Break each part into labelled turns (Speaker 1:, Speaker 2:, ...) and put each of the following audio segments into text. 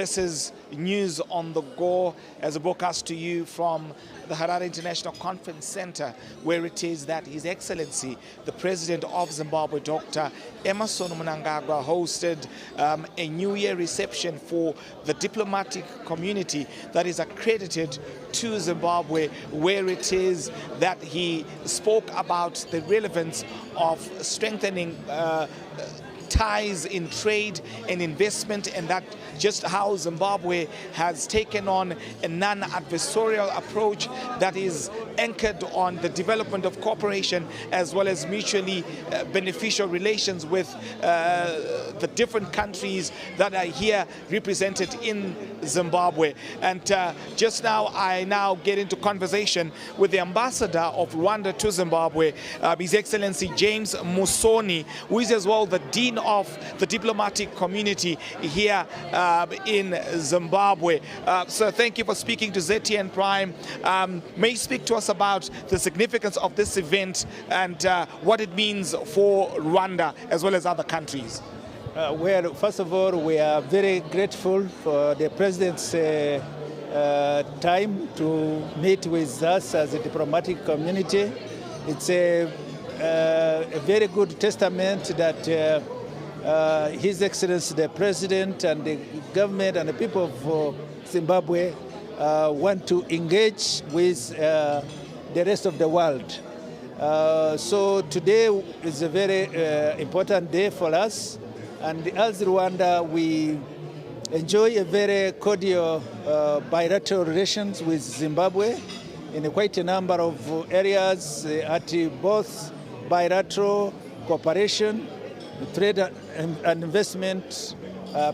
Speaker 1: This is News on the Go as a broadcast to you from the Harare International Conference Center, where it is that His Excellency, the President of Zimbabwe, Dr. Emmerson Mnangagwa, hosted a New Year reception for the diplomatic community that is accredited to Zimbabwe, where it is that he spoke about the relevance of strengthening ties in trade and investment, and that just how Zimbabwe has taken on a non-adversarial approach that is anchored on the development of cooperation as well as mutually beneficial relations with the different countries that are here represented in Zimbabwe. And just now I get into conversation with the ambassador of Rwanda to Zimbabwe, His Excellency James Musoni, who is as well the Dean of the diplomatic community here in Zimbabwe. So thank you for speaking to ZTN Prime. May you speak to us about the significance of this event and what it means for Rwanda as well as other countries?
Speaker 2: Well, first of all, we are very grateful for the President's time to meet with us as a diplomatic community. It's a very good testament that His Excellency the President and the government and the people of Zimbabwe want to engage with the rest of the world. So today is a very important day for us, and as Rwanda we enjoy a very cordial bilateral relations with Zimbabwe in quite a number of areas at both bilateral cooperation, trade and investment,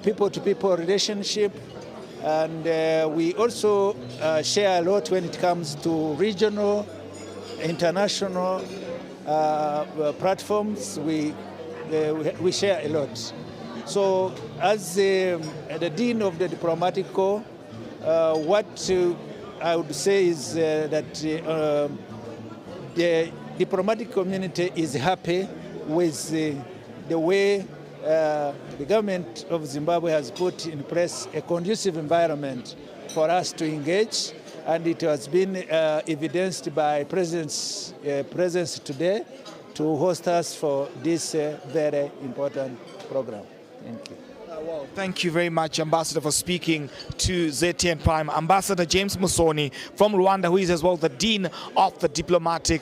Speaker 2: people-to-people relationship, and we also share a lot when it comes to regional, international platforms. We share a lot. So as the Dean of the Diplomatic Corps, what I would say is that the diplomatic community is happy with the way the government of Zimbabwe has put in place a conducive environment for us to engage, and it has been evidenced by President's presence today to host us for this very important program. Thank you.
Speaker 1: Well, thank you very much, Ambassador, for speaking to ZTN Prime. Ambassador James Musoni from Rwanda, who is as well the Dean of the diplomatic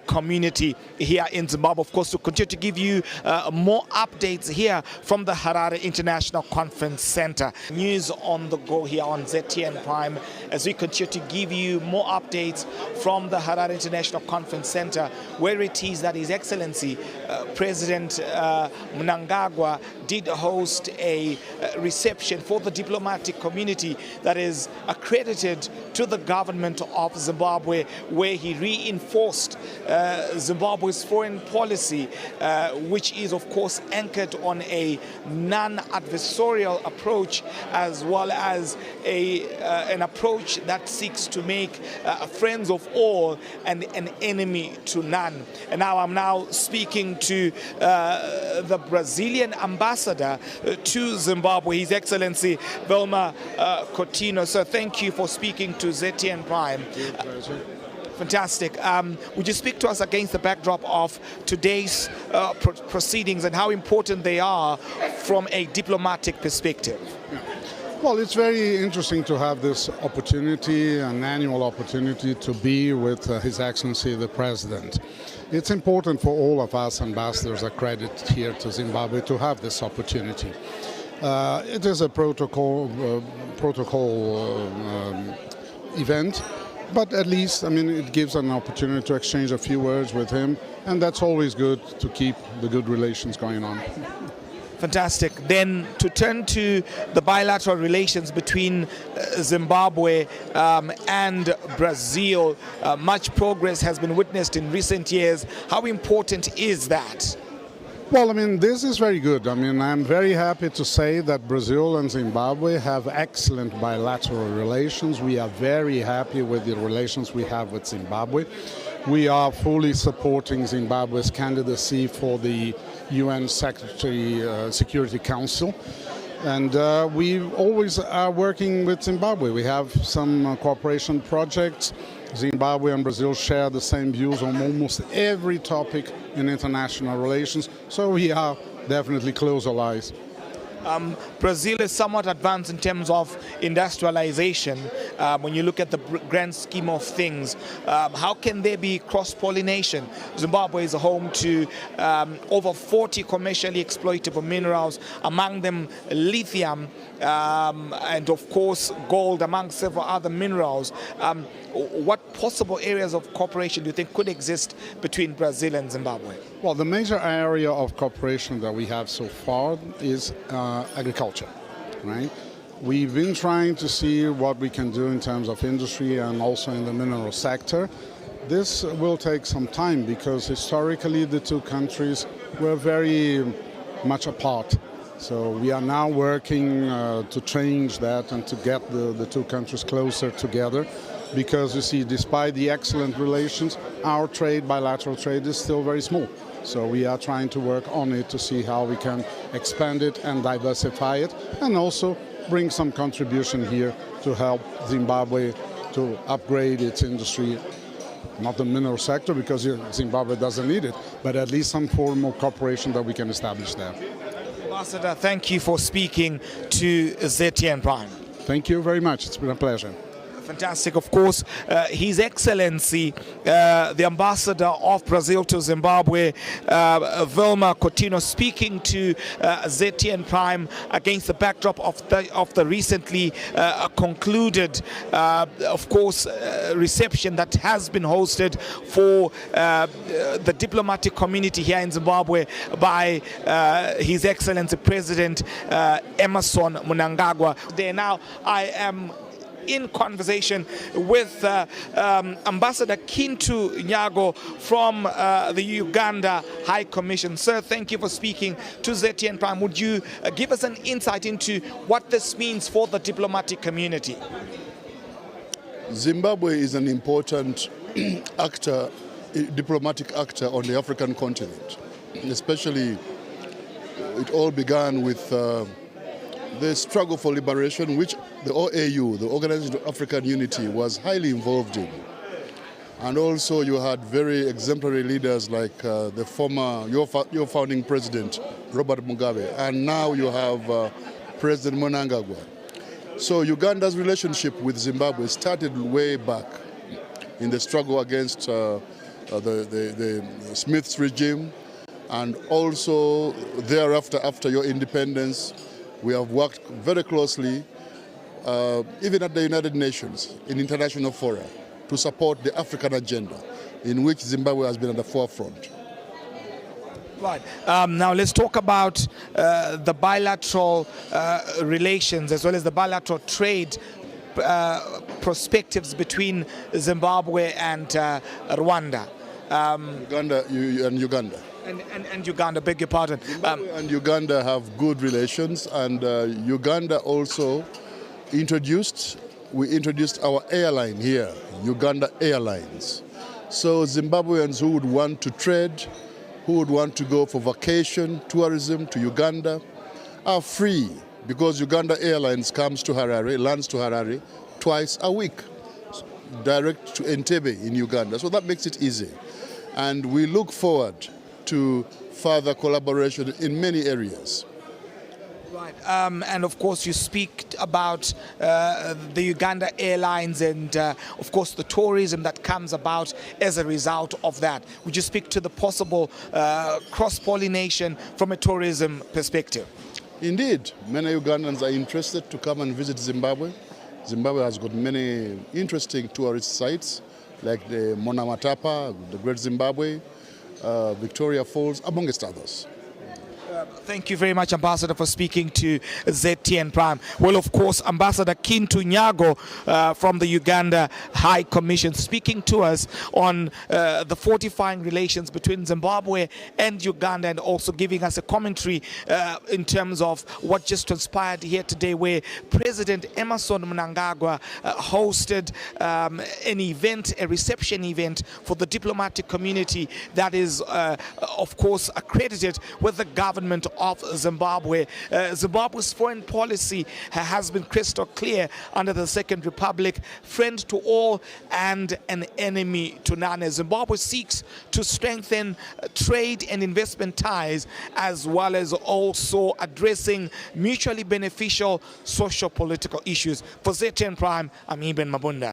Speaker 1: community here in Zimbabwe. Of course, to continue to give you more updates here from the Harare International Conference Center. News on the Go here on ZTN Prime as we continue to give you more updates from the Harare International Conference Center, where it is that His Excellency President Mnangagwa did host a reception for the diplomatic community that is accredited to the government of Zimbabwe, where he reinforced Zimbabwe's foreign policy, which is of course anchored on a non-adversarial approach, as well as an approach that seeks to make friends of all and an enemy to none. And now I'm speaking to the Brazilian ambassador to Zimbabwe, His Excellency Vilma Coutinho. So thank you for speaking to ZTN Prime. Fantastic. Would you speak to us against the backdrop of today's proceedings and how important they are from a diplomatic perspective?
Speaker 3: Well, it's very interesting to have this opportunity, an annual opportunity to be with His Excellency the President. It's important for all of us ambassadors accredited here to Zimbabwe to have this opportunity. It is a protocol event, but at least, I mean, it gives an opportunity to exchange a few words with him, and that's always good to keep the good relations going on.
Speaker 1: Fantastic. Then to turn to the bilateral relations between Zimbabwe and Brazil, much progress has been witnessed in recent years. How important is that?
Speaker 3: Well, I mean, this is very good. I mean, I'm very happy to say that Brazil and Zimbabwe have excellent bilateral relations. We are very happy with the relations we have with Zimbabwe. We are fully supporting Zimbabwe's candidacy for the UN Security Council. And we always are working with Zimbabwe. We have some cooperation projects. Zimbabwe and Brazil share the same views on almost every topic in international relations, so we are definitely close allies.
Speaker 1: Brazil is somewhat advanced in terms of industrialization. When you look at the grand scheme of things, how can there be cross-pollination? Zimbabwe is home to over 40 commercially exploitable minerals, among them lithium and of course gold, among several other minerals. What possible areas of cooperation do you think could exist between Brazil and Zimbabwe?
Speaker 3: Well, the major area of cooperation that we have so far is agriculture, right? We've been trying to see what we can do in terms of industry and also in the mineral sector. This will take some time because historically the two countries were very much apart. So we are now working to change that and to get the two countries closer together, because you see, despite the excellent relations, our trade, bilateral trade, is still very small. So we are trying to work on it to see how we can expand it and diversify it, and also bring some contribution here to help Zimbabwe to upgrade its industry. Not the mineral sector, because Zimbabwe doesn't need it, but at least some form of cooperation that we can establish there.
Speaker 1: Ambassador, thank you for speaking to ZTN Prime.
Speaker 3: Thank you very much. It's been a pleasure.
Speaker 1: Fantastic. Of course, His Excellency, the Ambassador of Brazil to Zimbabwe, Vilma Coutinho, speaking to ZTN Prime against the backdrop of the recently concluded, of course, reception that has been hosted for the diplomatic community here in Zimbabwe by His Excellency President Emmerson Mnangagwa. There now, I am in conversation with Ambassador Kintu Nyago from the Uganda High Commission. Sir, thank you for speaking to ZTN Prime. Would you give us an insight into what this means for the diplomatic community?
Speaker 4: Zimbabwe is an important actor, diplomatic actor on the African continent. Especially, it all began with the struggle for liberation, which the OAU, the Organization of African Unity, was highly involved in. And also you had very exemplary leaders like the former, your founding president, Robert Mugabe, and now you have President Mnangagwa. So Uganda's relationship with Zimbabwe started way back in the struggle against the Smith's regime, and also thereafter, after your independence, we have worked very closely, even at the United Nations, in international fora, to support the African agenda, in which Zimbabwe has been at the forefront.
Speaker 1: Right. Now let's talk about the bilateral relations as well as the bilateral trade perspectives between Zimbabwe and Rwanda.
Speaker 4: Uganda and Uganda.
Speaker 1: And Uganda, beg your pardon.
Speaker 4: Zimbabwe and Uganda have good relations, and Uganda also we introduced our airline here, Uganda Airlines. So Zimbabweans who would want to trade, who would want to go for vacation, tourism to Uganda, are free, because Uganda Airlines comes to Harare, lands to Harare twice a week, direct to Entebbe in Uganda. So that makes it easy. And we look forward to further collaboration in many areas.
Speaker 1: Right, and of course you speak about the Uganda Airlines and of course the tourism that comes about as a result of that. Would you speak to the possible cross-pollination from a tourism perspective?
Speaker 4: Indeed, many Ugandans are interested to come and visit Zimbabwe. Zimbabwe has got many interesting tourist sites like the Monamatapa, the Great Zimbabwe, Victoria Falls, amongst others.
Speaker 1: Thank you very much, Ambassador, for speaking to ZTN Prime. Well, of course, Ambassador Kintu Nyago from the Uganda High Commission speaking to us on the fortifying relations between Zimbabwe and Uganda, and also giving us a commentary in terms of what just transpired here today, where President Emmerson Mnangagwa hosted an event, a reception event for the diplomatic community that is, of course, accredited with the government government of Zimbabwe. Zimbabwe's foreign policy has been crystal clear under the Second Republic: friend to all and an enemy to none. As Zimbabwe seeks to strengthen trade and investment ties, as well as also addressing mutually beneficial social political issues. For ZTN Prime, I'm Eben Mabunda.